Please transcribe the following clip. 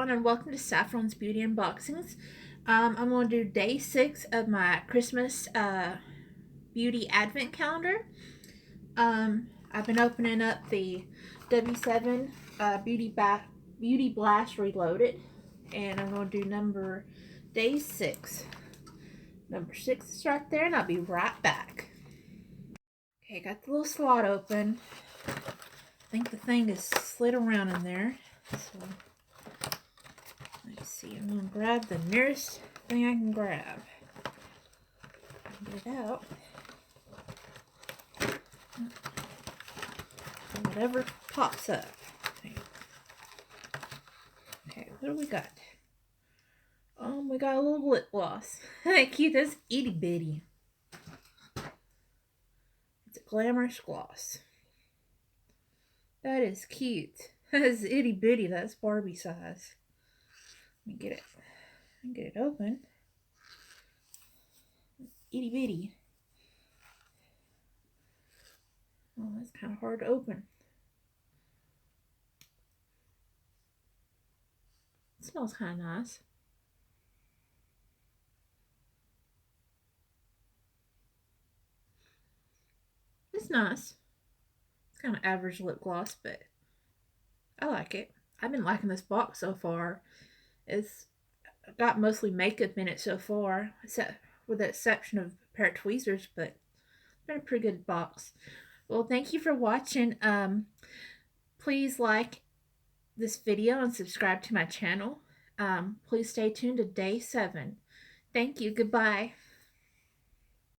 everyone, and welcome to Saffron's Beauty Unboxings. I'm going to do day 6 of my Christmas beauty advent calendar. I've been opening up the W7 Beauty Blast Reloaded, and I'm going to do day 6. Number 6 is right there, and I'll be right back. Okay, got the little slot open. I think the thing is slid around in there, so let's see. I'm going to grab the nearest thing I can grab. Get it out. And whatever pops up. Okay, what do we got? We got a little lip gloss. Cute, that's itty bitty. It's a glamorous gloss. That is cute. That is itty bitty. That's Barbie size. Let me get it. Get it open. Itty bitty. Oh, that's kind of hard to open. It smells kind of nice. It's nice. It's kind of average lip gloss, but I like it. I've been liking this box so far. It's got mostly makeup in it so far, except with the exception of a pair of tweezers, but it's been a pretty good box. Well, thank you for watching. Please like this video and subscribe to my channel. Please stay tuned to day 7. Thank you. Goodbye.